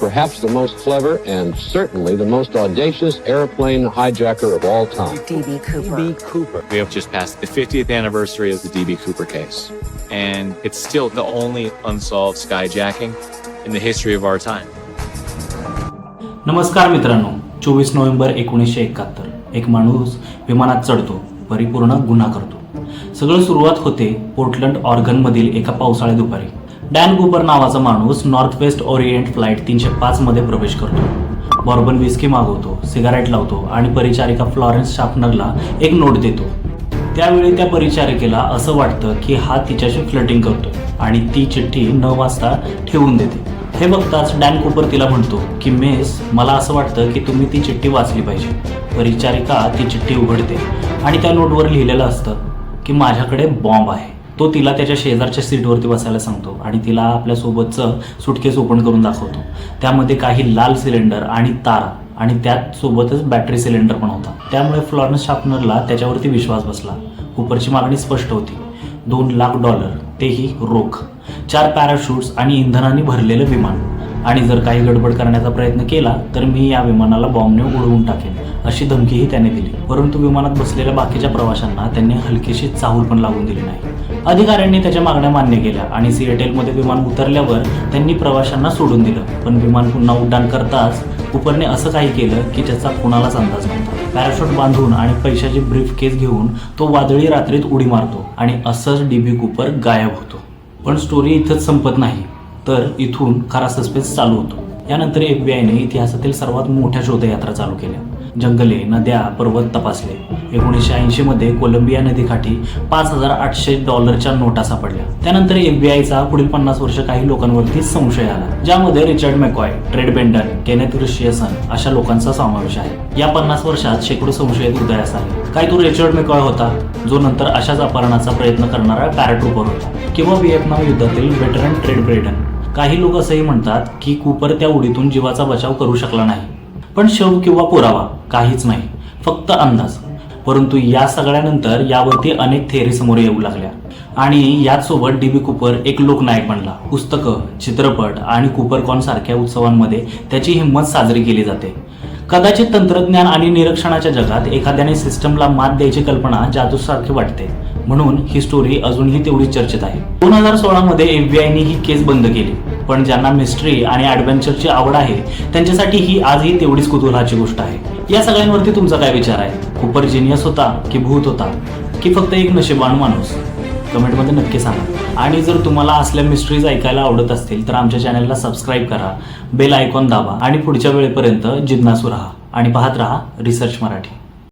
perhaps the most clever and certainly the most audacious airplane hijacker of all time. D.B. Cooper. D.B. Cooper. We have just passed the 50th anniversary of the D.B. Cooper case, and it's still the only unsolved skyjacking in the history of our time. नमस्कार मित्रांनो, 24 November 1971 एक माणूस विमानात चढतो, परिपूर्ण गुन्हा करतो. सगळं सुरुवात होते पोर्टलंड ऑर्गन मधील एका पावसाळ्या दुपारी. डॅन कूपर नावाचा माणूस नॉर्थ वेस्ट ओरिएंट फ्लाईट 305 मध्ये प्रवेश करतो. बॉर्बन विस्की मागवतो, सिगारेट लावतो आणि परिचारिका फ्लॉरेन्स शार्पनरला एक नोट देतो. त्यावेळी त्या परिचारिकेला असं वाटतं की हा तिच्याशी फ्लर्टिंग करतो आणि ती चिठ्ठी न वाचता ठेवून देते. हे बघताच डॅन कूपर तिला म्हणतो की मेस, मला असं वाटतं की तुम्ही ती चिठ्ठी वाचली पाहिजे. परिचारिका ती चिठ्ठी उघडते आणि त्या नोटवर लिहिलेलं असतं की माझ्याकडे बॉम्ब आहे. तो तिला त्याच्या शेजारच्या सीटवरती बसायला सांगतो आणि तिला आपल्यासोबतचं सुटकेस ओपन करून दाखवतो. त्यामध्ये काही लाल सिलेंडर आणि तारा आणि त्याचसोबतच बॅटरी सिलेंडर पण होता. त्यामुळे फ्लॉरेन्स शार्पनरला त्याच्यावरती विश्वास बसला. कूपरची मागणी स्पष्ट होती, $2,00,000 तेही रोख, 4 पॅराशूट्स आणि इंधनाने भरलेलं विमान. आणि जर काही गडबड करण्याचा प्रयत्न केला तर मी या विमानाला बॉम्बने उडवून टाकेन, अशी धमकीही त्याने दिली. परंतु विमानात बसलेल्या बाकीच्या प्रवाशांना त्यांनी हलकीशी चाहूल पण लागून दिली नाही. अधिकाऱ्यांनी त्याच्या मागण्या मान्य केल्या आणि सिएटलमध्ये विमान उतरल्यावर त्यांनी प्रवाशांना सोडून दिलं. पण विमान पुन्हा उड्डाण करताच कूपरने असं काही केलं की ज्याचा कुणालाच अंदाज नव्हता. पॅराशूट बांधून आणि पैशाची ब्रीफ केस घेऊन तो वादळी रात्रीत उडी मारतो आणि असंच डीबी कूपर गायब होतो. पण स्टोरी इथंच संपत नाही, तर इथून खरा सस्पेन्स चालू होतो. यानंतर FBI ने इतिहासातील सर्वात मोठ्या शोधयात्रा चालू केल्या. जंगले, नद्या, पर्वत तपासले. 1980 मध्ये कोलंबिया नदीकाठी $5,800 नोटा सापडल्या. त्यानंतर FBIचा पुढील 50 वर्ष काही लोकांवरती संशय आला, ज्यामध्ये रिचर्ड मॅकॉय, ट्रेड बेंडन, केनेथ रिशियसन अशा लोकांचा समावेश आहे. या 50 वर्षात शेकडो संशयित उदयास आले. काय तो रिचर्ड मॅकॉय होता, जो नंतर अशाच अपहरणाचा प्रयत्न करणारा पॅराट्रूपर होता, किंवा व्हिएतनाम युद्धातील वेटरन ट्रेड बेंडन. काही लोक असंही म्हणतात की कूपर त्या उडीतून जीवाचा बचाव करू शकला नाही. पण शव किंवा पुरावा काहीच नाही, फक्त अंदाज. परंतु या सगळ्यानंतर यावरती अनेक थेअरी समोर येऊ लागल्या आणि याचसोबत डीबी कूपर एक लोकनायक बनला. पुस्तकं, चित्रपट आणि कूपरकॉन सारख्या उत्सवांमध्ये त्याची हिंमत साजरी केली जाते. कदाचित तंत्रज्ञान आणि निरीक्षणाच्या जगात एखाद्याने सिस्टमला मात द्यायची कल्पना जादूसारखी वाटते, म्हणून ही स्टोरी अजूनही तेवढीच चर्चेत आहे. 2016 मध्ये FBIने ही केस बंद केली. पण ज्यांना मिस्ट्री आणि ॲडव्हेंचरची आवड आहे त्यांच्यासाठी ही आजही तेवढीच कुतूहलाची गोष्ट आहे. या सगळ्यांवरती तुमचा काय विचार आहे? कूपर जिनियस होता की भूत होता की फक्त एक नशीबवान माणूस? कमेंटमध्ये नक्की सांगा. आणि जर तुम्हाला असल्या मिस्ट्रीज ऐकायला आवडत असतील तर आमच्या चॅनलला सबस्क्राईब करा, बेल आयकॉन दाबा आणि पुढच्या वेळेपर्यंत जिज्ञासू राहा आणि पाहत राहा रिसर्च मराठी.